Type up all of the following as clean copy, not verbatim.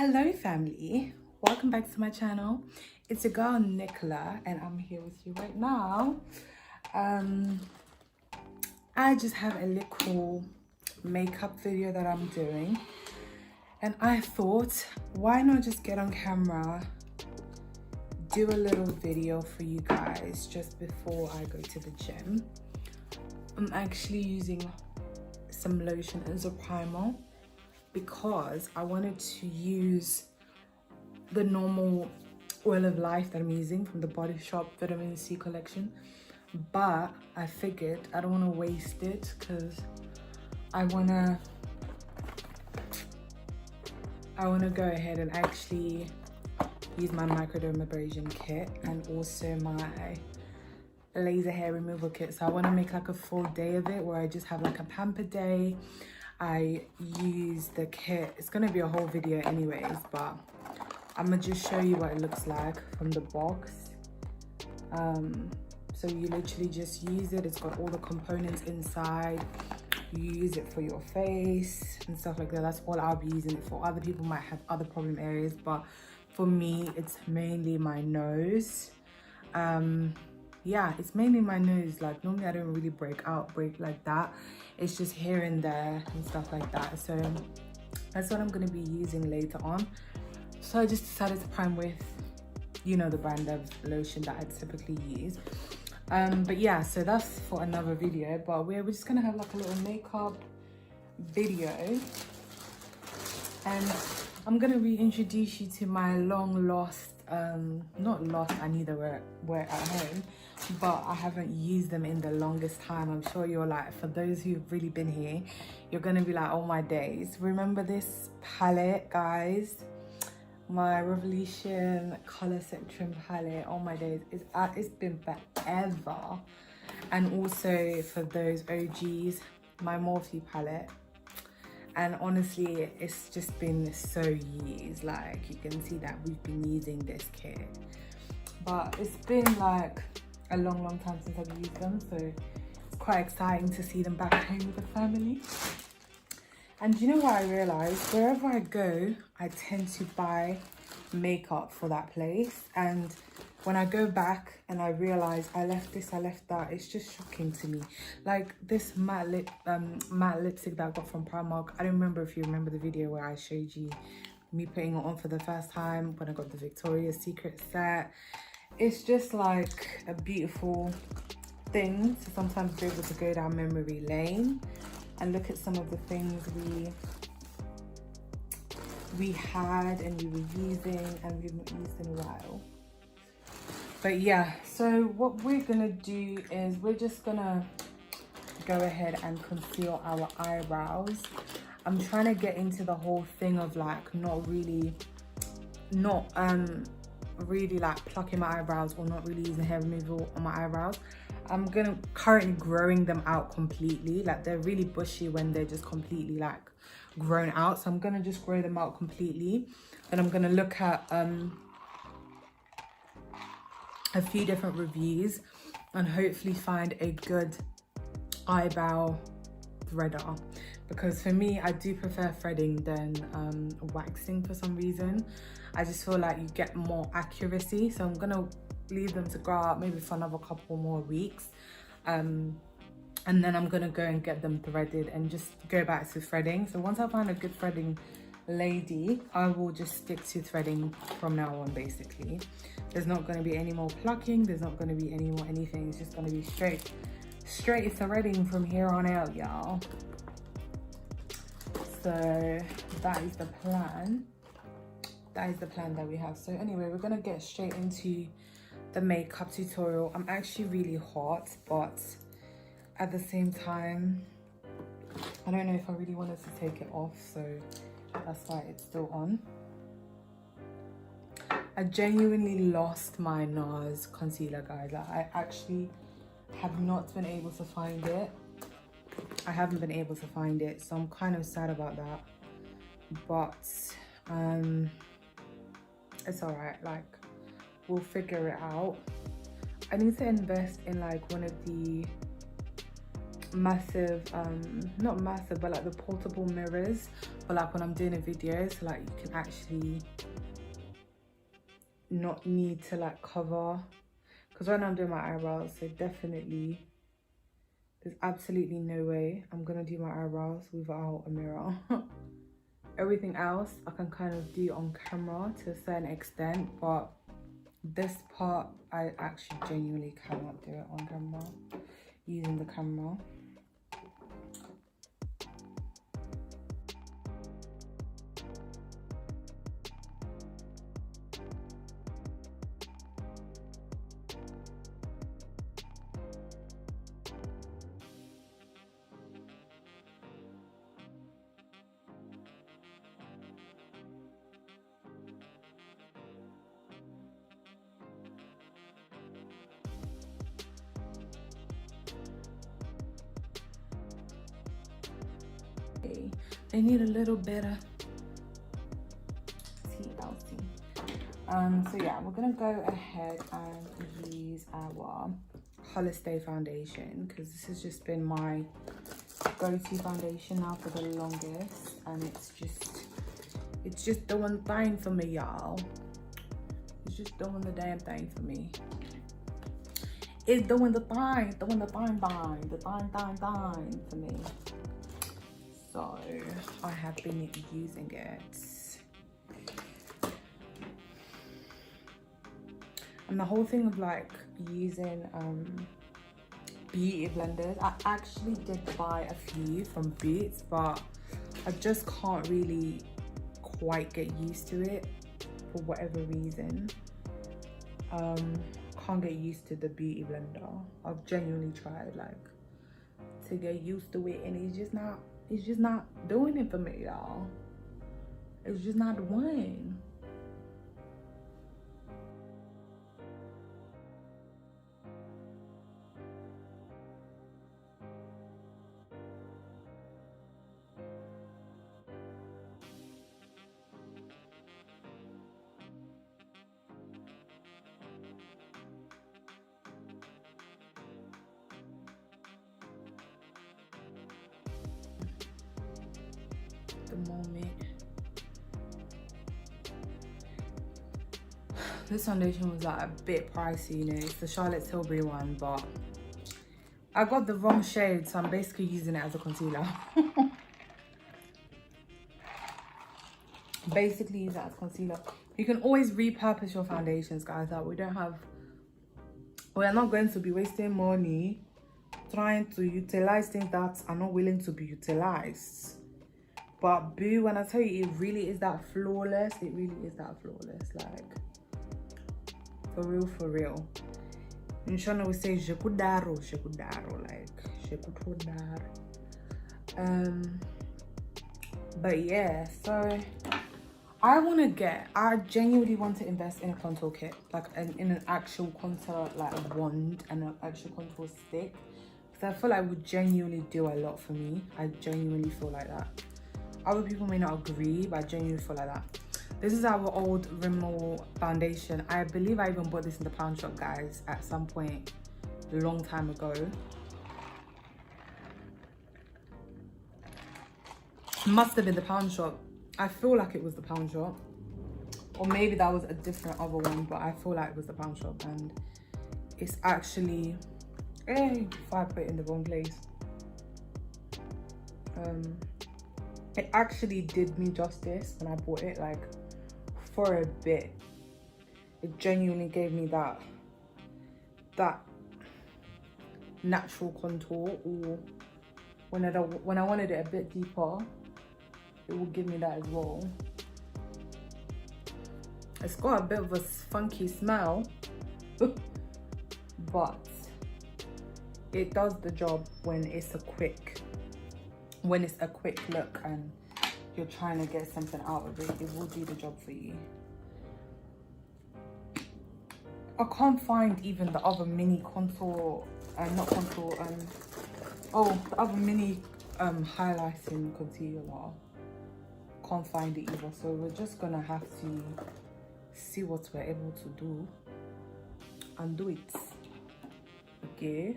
Hello family, welcome back to my channel. It's your girl Nicola and I'm here with you right now. I just have a little makeup video that I'm doing and I thought, why not just get on camera, do a little video for you guys just before I go to the gym. I'm actually using some lotion as a primer because I wanted to use the normal oil of life that I'm using from the Body Shop Vitamin C collection, but I figured I don't want to waste it because I want to go ahead and actually use my microdermabrasion kit and also my laser hair removal kit. So I want to make like a full day of it where I just have like a pamper day. I use the kit. It's gonna be a whole video anyways, but I'm gonna just show you what it looks like from the box. So you literally just use it. It's got all the components inside. You use it for your face and stuff like that. That's all I'll be using it for. Other people might have other problem areas, but for me it's mainly my nose. Yeah, it's mainly my nose. Like normally I don't really break like that. It's just here and there and stuff like that. So that's what I'm going to be using later on. So I just decided to prime with, you know, the brand of lotion that I typically use. But yeah, so that's for another video. But we're just going to have like a little makeup video. And I'm going to reintroduce you to my long lost, not lost, I need the word at home, but I haven't used them in the longest time. I'm sure you're like, for those who've really been here, you're gonna be like, oh my days. Remember this palette, guys? My Revolution Color Spectrum palette. Oh my days, it's been forever. And also for those OGs, my Morphe palette. And honestly, it's just been so years. Like you can see that we've been using this kit, but it's been like a long time since I've used them, so it's quite exciting to see them back home with the family. And you know what I realized? Wherever I go, I tend to buy makeup for that place, and when I go back and I realize I left this, I left that, it's just shocking to me. Like this matte lipstick that I got from Primark. I don't remember if you remember the video where I showed you me putting it on for the first time when I got the Victoria's Secret set. It's just like a beautiful thing to sometimes be able to go down memory lane and look at some of the things we had and we were using and we haven't used in a while. But yeah, so what we're gonna do is we're just gonna go ahead and conceal our eyebrows. I'm trying to get into the whole thing of like not really like plucking my eyebrows or not really using hair removal on my eyebrows. I'm currently growing them out completely. Like they're really bushy when they're just completely like grown out. So I'm gonna just grow them out completely. And I'm gonna look at a few different reviews and hopefully find a good eyebrow threader, because for me I do prefer threading than waxing for some reason. I just feel like you get more accuracy, so I'm gonna leave them to grow out maybe for another couple more weeks, and then I'm gonna go and get them threaded and just go back to threading. So once I find a good threading lady, I will just stick to threading from now on. Basically there's not going to be any more plucking, there's not going to be any more anything. It's just going to be straight threading from here on out, y'all. So that is the plan. That is the plan that we have. So anyway, we're going to get straight into the makeup tutorial. I'm actually really hot, but at the same time I don't know if I really wanted to take it off, so that's why it's still on. I genuinely lost my NARS concealer, guys. Like, I actually have not been able to find it. I haven't been able to find it, so I'm kind of sad about that. But it's alright, like we'll figure it out. I need to invest in like one of the massive, not massive, but like the portable mirrors for like when I'm doing a video, so like you can actually not need to like cover, because when I'm doing my eyebrows, so definitely there's absolutely no way I'm gonna do my eyebrows without a mirror. Everything else I can kind of do on camera to a certain extent, but this part I actually genuinely cannot do it on camera using the camera. They need a little bit of TLC. So yeah, we're gonna go ahead and use our Holiday foundation, because this has just been my go-to foundation now for the longest, and it's just doing the thing for me, y'all. It's just doing the damn thing for me. It's doing the thing for me. So I have been using it. And the whole thing of like using beauty blenders, I actually did buy a few from Boots, but I just can't really quite get used to it for whatever reason. Can't get used to the beauty blender. I've genuinely tried like to get used to it, and it's just not doing it for me, y'all. It's just not doing. The moment. This foundation was like a bit pricey, you know, it's the Charlotte Tilbury one, but I got the wrong shade, so I'm basically using it as a concealer. Basically use it as concealer. You can always repurpose your foundations, guys. That we are not going to be wasting money trying to utilize things that are not willing to be utilized. But boo, when I tell you, it really is that flawless. It really is that flawless. Like, for real, for real. In Shona we say, je could daro, like, je could daro. But yeah, so I genuinely want to invest in a contour kit, like in an actual contour, like a wand and an actual contour stick. Because I feel like it would genuinely do a lot for me. I genuinely feel like that. Other people may not agree, but I genuinely feel like that. This is our old Rimmel foundation. I believe I even bought this in the pound shop, guys, at some point a long time ago. Must have been the pound shop. I feel like it was the pound shop. Or maybe that was a different other one, but I feel like it was the pound shop. And it's actually, if I put it in the wrong place. It actually did me justice when I bought it, like, for a bit. It genuinely gave me that natural contour, or when I wanted it a bit deeper, it will give me that as well. It's got a bit of a funky smell, but it does the job when it's a quick look and you're trying to get something out of it. It will do the job for you. I can't find even the other mini contour, not contour, the other mini highlighting concealer. Can't find it either, so we're just gonna have to see what we're able to do and do it. Okay.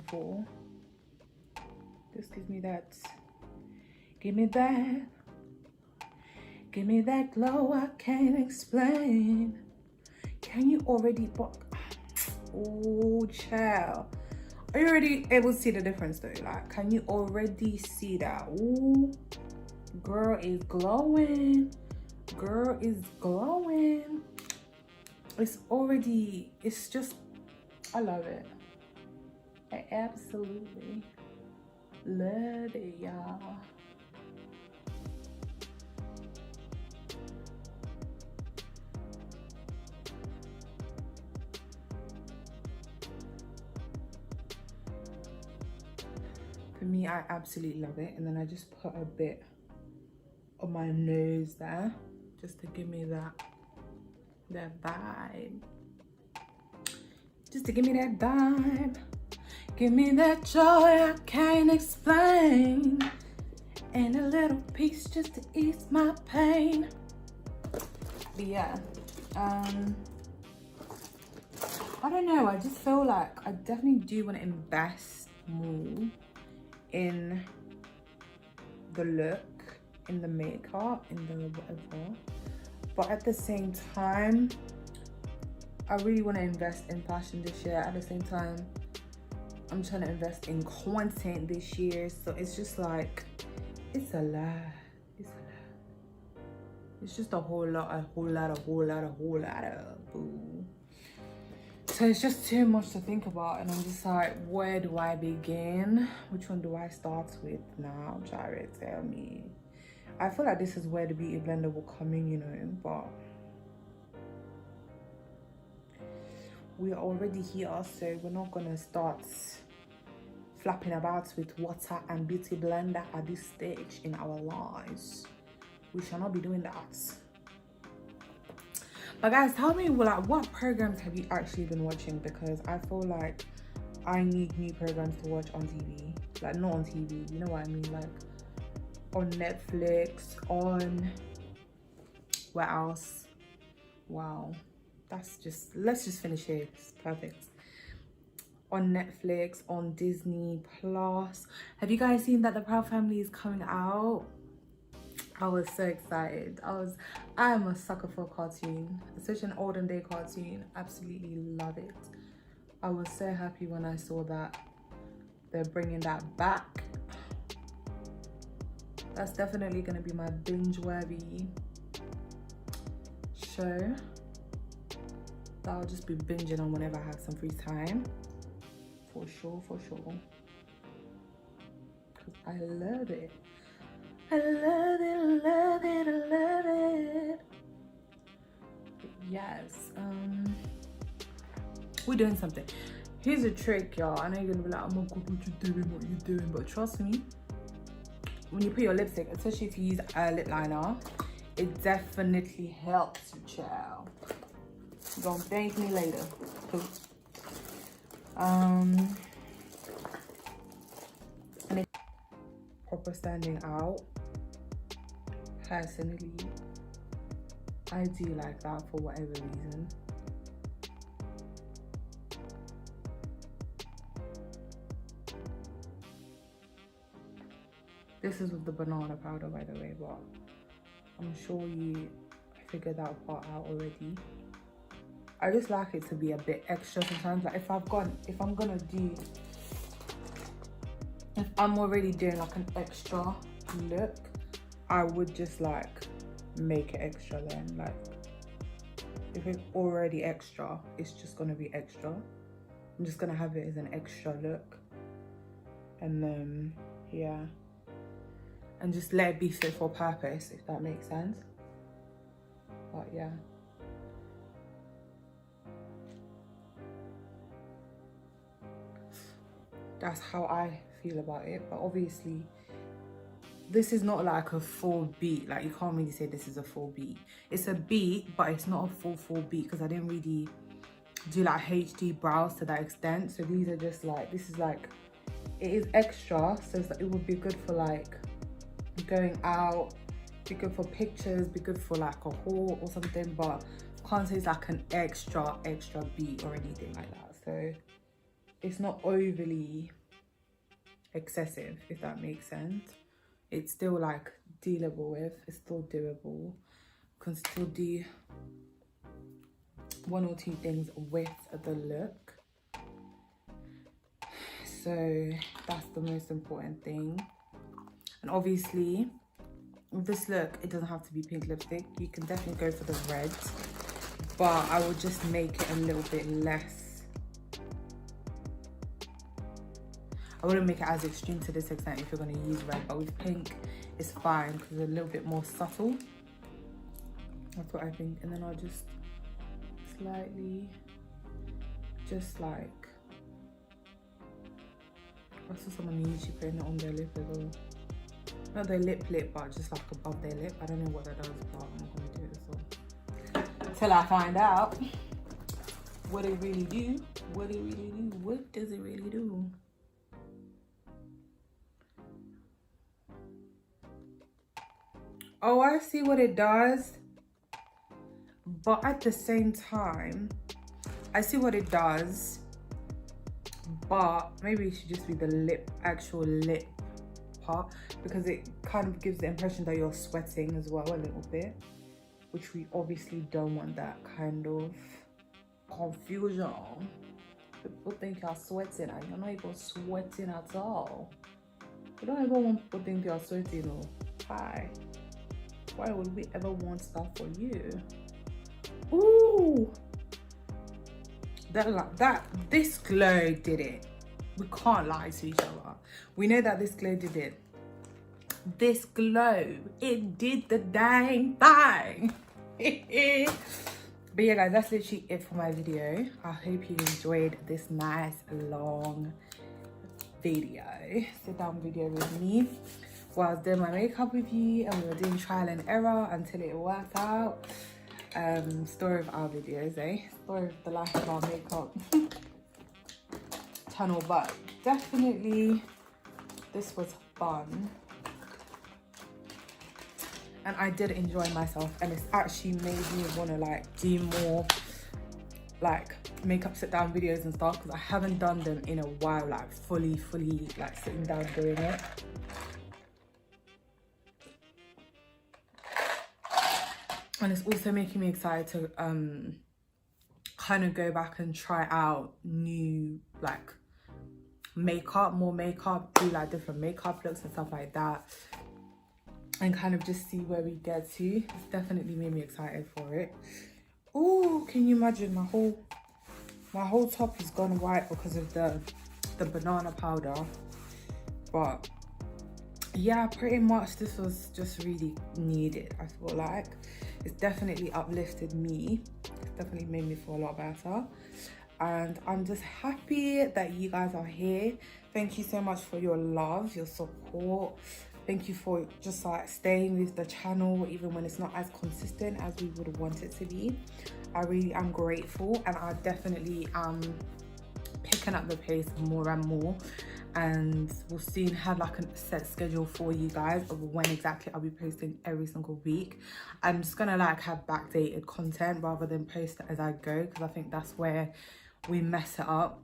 for. Just give me that. Give me that. Give me that glow I can't explain. Can you already oh child, are you already able to see the difference though? Like, can you already see that? Ooh, girl is glowing. Girl is glowing. It's already, it's just, I love it. I absolutely love it, y'all. For me, I absolutely love it. And then I just put a bit on my nose there, just to give me that vibe. Just to give me that vibe. Give me that joy I can't explain. And a little piece just to ease my pain. But yeah, I don't know, I just feel like I definitely do want to invest more in the look, in the makeup, in the whatever. But at the same time, I really want to invest in fashion this year. At the same time, I'm trying to invest in content this year. So it's just like, it's a lot. It's a lot. It's just a whole lot of boo. So it's just too much to think about. And I'm just like, where do I begin? Which one do I start with now? Jared, tell me. I feel like this is where the beauty blender will come in, you know, but we're already here, so we're not gonna start flapping about with water and beauty blender at this stage in our lives. We shall not be doing that. But guys, tell me, like, what programs have you actually been watching? Because I feel like I need new programs to watch on TV. Like, not on TV, you know what I mean? Like, on Netflix, on where else? Wow, that's just, let's just finish here. It's perfect. On Netflix, on Disney Plus. Have you guys seen that the Proud Family is coming out? I was so excited. I'm a sucker for a cartoon, especially an olden day cartoon. Absolutely love it. I was so happy when I saw that they're bringing that back. That's definitely going to be my binge-worthy show that I'll just be binging on whenever I have some free time. For sure, for sure. Because I love it. I love it, love it, love it. But yes, we're doing something. Here's a trick, y'all. I know you're going to be like, oh my God, what you doing? But trust me, when you put your lipstick, especially if you use a lip liner, it definitely helps you, child. You're gonna thank me later. And it's proper standing out. Personally, I do like that for whatever reason. This is with the banana powder, by the way, but I'm sure you figured that part out already. I just like it to be a bit extra sometimes. Like if I'm already doing like an extra look, I would just like make it extra then. Like if it's already extra, it's just gonna be extra. I'm just gonna have it as an extra look. And then, yeah. And just let it be fit for purpose, if that makes sense. But yeah. That's how I feel about it. But obviously, this is not like a full beat. Like you can't really say this is a full beat. It's a beat, but it's not a full beat because I didn't really do like HD brows to that extent. So these are just like, this is like, it is extra. So it's like, it would be good for like going out, be good for pictures, be good for like a haul or something, but can't say it's like an extra beat or anything like that. So it's not overly excessive, if that makes sense. It's still like dealable with, it's still doable. Can still do one or two things with the look. So that's the most important thing. And obviously with this look, it doesn't have to be pink lipstick. You can definitely go for the red, but I will just make it a little bit less. I wouldn't make it as extreme to this extent if you're going to use red, but with pink it's fine because it's a little bit more subtle. That's what I think. And then I'll just slightly, just like, I saw someone on YouTube putting it on their lip as well. Not their lip, but just like above their lip. I don't know what that does, but I'm not going to do it as well. Till I find out what it really do. What it really do. What does it really do? Oh, I see what it does. But at the same time, I see what it does. But maybe it should just be the lip, actual lip part, because it kind of gives the impression that you're sweating as well a little bit, which we obviously don't want that kind of confusion. People think you're sweating and you're not even sweating at all. You don't ever want people to think you're sweating, or hi. Why would we ever want stuff for you? Ooh, this glow did it. We can't lie to each other. We know that this glow did it. This glow, it did the dang thing. But yeah guys, that's literally it for my video. I hope you enjoyed this nice long video, sit down video with me while I was doing my makeup with you, and we were doing trial and error until it worked out. Story of our videos, story of the life of our makeup channel. But definitely this was fun and I did enjoy myself, and it's actually made me want to like do more like makeup sit down videos and stuff, because I haven't done them in a while, like fully like sitting down doing it. And it's also making me excited to kind of go back and try out new like more makeup, do like different makeup looks and stuff like that, and kind of just see where we get to. It's definitely made me excited for it. Oh, can you imagine my whole top has gone white because of the banana powder. But yeah, pretty much this was just really needed. I feel like it's definitely uplifted me. It's definitely made me feel a lot better. And I'm just happy that you guys are here. Thank you so much for your love, your support. Thank you for just like staying with the channel even when it's not as consistent as we would want it to be. I really am grateful, and I definitely am picking up the pace more and more, and we'll soon have like a set schedule for you guys of when exactly I'll be posting every single week. I'm just gonna like have backdated content rather than post it as I go, because I think that's where we mess it up,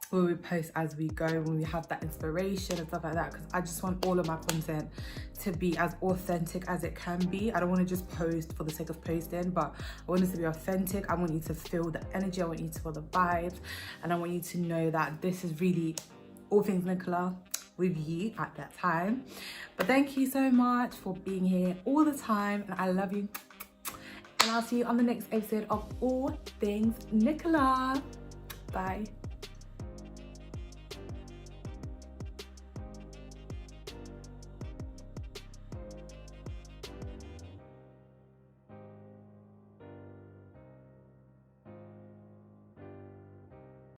where we post as we go, when we have that inspiration and stuff like that. Because I just want all of my content to be as authentic as it can be. I don't want to just post for the sake of posting, but I want it to be authentic. I want you to feel the energy, I want you to feel the vibes, and I want you to know that this is really all things Nicola with you at that time. But thank you so much for being here all the time, and I love you, and I'll see you on the next episode of All Things Nicola. Bye.